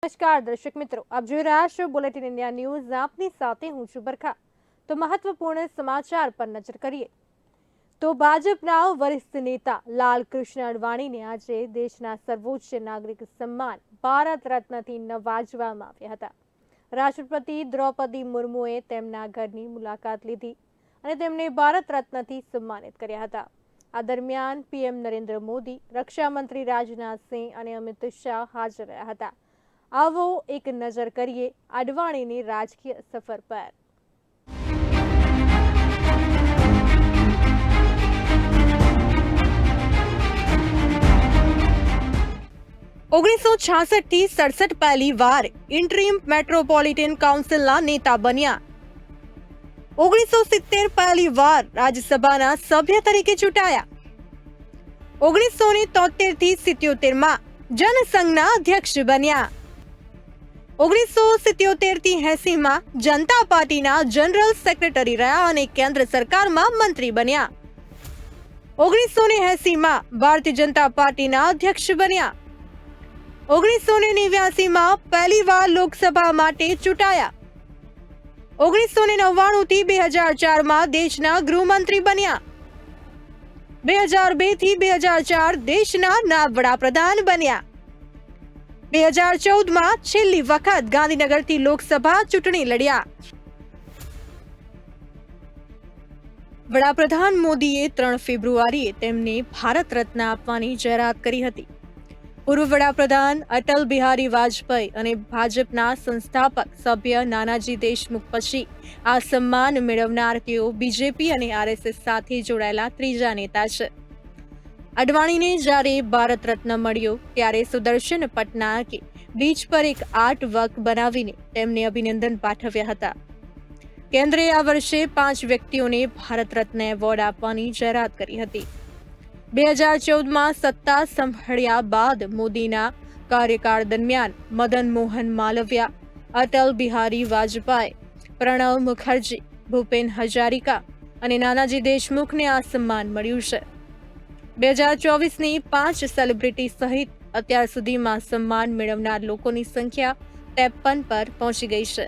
નમસ્કાર દર્શક મિત્રો, આપ જોઈ રહ્યા છો બુલેટિન ઇન્ડિયા ન્યૂઝ. આપની સાથે હું છું બરખા. તો મહત્વપૂર્ણ સમાચાર પર નજર કરીએ તો ભાજપના વરિષ્ઠ નેતા લાલકૃષ્ણ અડવાણીને આજે દેશના સર્વોચ્ચ નાગરિક સન્માન ભારત રત્નથી નવાજવામાં આવ્યા હતા. રાષ્ટ્રપતિ દ્રૌપદી મુર્મુએ તેમના ઘરની મુલાકાત લીધી અને તેમને ભારત રત્નથી સન્માનિત કર્યા હતા. આ દરમિયાન પીએમ નરેન્દ્ર મોદી, રક્ષા મંત્રી રાજનાથસિંહ અને અમિત શાહ હાજર રહ્યા હતા. આવો એક નજર કરીએ અડવાણીની રાજકીય સફર પર. 1966 થી 67 પહેલી વાર ઇન્ટરિમ મેટ્રોપોલિટન કાઉન્સિલના નેતા બન્યા. 1970 પહેલી વાર રાજ્યસભાના સભ્ય તરીકે ચૂંટાયા. 1973 થી 77 જનસંઘના અધ્યક્ષ બન્યા. 1977 થી 80 જનતા પાર્ટીના જનરલ સેક્રેટરી રહ્યા અને કેન્દ્ર સરકારમાં મંત્રી બન્યા. 1980 ભારતીય જનતા પાર્ટીના અધ્યક્ષ બન્યા. 1989 પહેલી વાર લોકસભા માટે ચૂંટાયા. 1999 થી 2004 દેશના ગૃહમંત્રી બન્યા. 2002 થી 2004 દેશના નાયબ વડાપ્રધાન બન્યા. 2014 છેલ્લી વખત ગાંધીનગરથી લોકસભા ચૂંટણી લડ્યા. વડાપ્રધાન મોદીએ 3 ફેબ્રુઆરીએ તેમને ભારત રત્ન આપવાની જાહેરાત કરી હતી. પૂર્વ વડાપ્રધાન અટલ બિહારી વાજપેયી અને ભાજપના સંસ્થાપક સભ્ય નાનાજી દેશમુખ પછી આ સન્માન મેળવનાર તેઓ બીજેપી અને આરએસએસ સાથે જોડાયેલા ત્રીજા નેતા છે. અડવાણીને જ્યારે ભારત રત્ન મળ્યો ત્યારે સુદર્શન પટનાયકે બીચ પર એક આર્ટ વર્ક બનાવીને તેમને અભિનંદન પાઠવ્યા હતા. કેન્દ્રે આ વર્ષે 5 વ્યક્તિઓને ભારત રત્ન એવોર્ડ આપવાની જાહેરાત કરી હતી. 2014 સત્તા સંભાળ્યા બાદ મોદીના કાર્યકાળ દરમિયાન મદન મોહન માલવિયા, અટલ બિહારી વાજપેયી, પ્રણવ મુખર્જી, ભૂપેન હજારિકા અને નાનાજી દેશમુખને આ સન્માન મળ્યું છે. 2024ની 5 સેલિબ્રિટી સહિત અત્યાર સુધીમાં સન્માન મેળવનાર લોકોની સંખ્યા 53 પર પહોંચી ગઈ છે.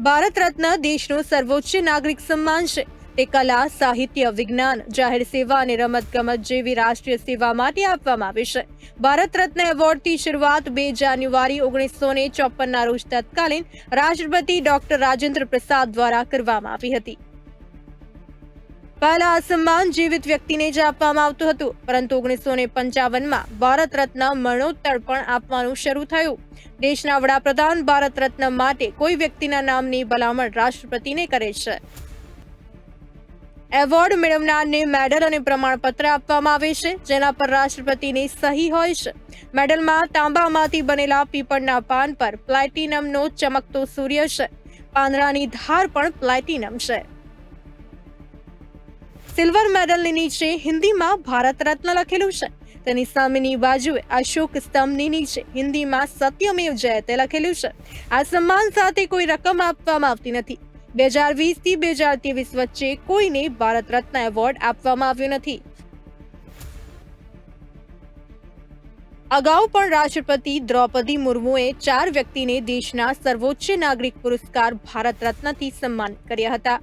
ભારત રત્ન દેશનું સર્વોચ્ચ નાગરિક સન્માન છે. તે કલા, સાહિત્ય, વિજ્ઞાન, જાહેર સેવા અને રમતગમત જેવી રાષ્ટ્રીય સેવા માટે આપવામાં આવે છે. ભારત રત્ન એવોર્ડથી શરૂઆત 2 જાન્યુઆરી 1954ના રોજ તત્કાલીન રાષ્ટ્રપતિ ડોક્ટર રાજેન્દ્ર પ્રસાદ દ્વારા કરવામાં આવી હતી. પહેલા આ સન્માન જીવિત વ્યક્તિને જ આપવામાં આવતું હતું, પરંતુ 1955માં ભારત રત્ન મરણોત્તર પણ આપવાનું શરૂ થયું. દેશના વડાપ્રધાન ભારત રત્ન માટે કોઈ વ્યક્તિના નામની ભલામણ રાષ્ટ્રપતિને કરે છે. એવોર્ડ મેળવનારને મેડલ અને પ્રમાણપત્ર આપવામાં આવે છે, જેના પર રાષ્ટ્રપતિની સહી હોય છે. મેડલમાં તાંબામાંથી બનેલા પીપળના પાન પર પ્લેટિનમનો ચમકતો સૂર્ય છે. પાંદડાની ધાર પણ પ્લેટિનમ છે. સિલ્વર મેડલની નીચે હિન્દીમાં ભારત રત્ન લખેલું છે. તેની સામેની બાજુએ અશોક સ્તંભની નીચે હિન્દીમાં સત્યમેવ જયતે લખેલું છે. આ સન્માન સાથે કોઈ રકમ આપવામાં આવતી નથી. 2020 થી 2023 વચ્ચે કોઈને ભારત રત્ન એવોર્ડ આપવામાં આવ્યો નથી. અગાઉ પણ રાષ્ટ્રપતિ દ્રૌપદી મુર્મુએ 4 વ્યક્તિને દેશના સર્વોચ્ચ નાગરિક પુરસ્કાર ભારત રત્નથી સન્માનિત કર્યા હતા,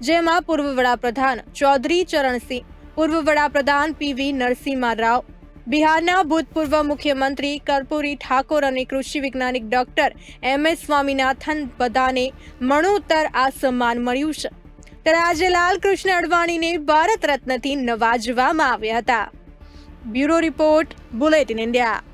જેમાં પૂર્વ વડાપ્રધાન ચૌધરી ચરણસિંહ, પૂર્વ વડાપ્રધાન પીવી નરસિમ્હા રાવ, બિહારના ભૂતપૂર્વ મુખ્યમંત્રી કર્પૂરી ઠાકોર અને કૃષિ વૈજ્ઞાનિક ડોક્ટર એમ.એસ. સ્વામીનાથન બધાને મરણોત્તર આ સન્માન મળ્યું છે. ત્યારે આજે લાલકૃષ્ણ અડવાણીને ભારત રત્નથી નવાજવામાં આવ્યા હતા. Bureau report, bulletin India.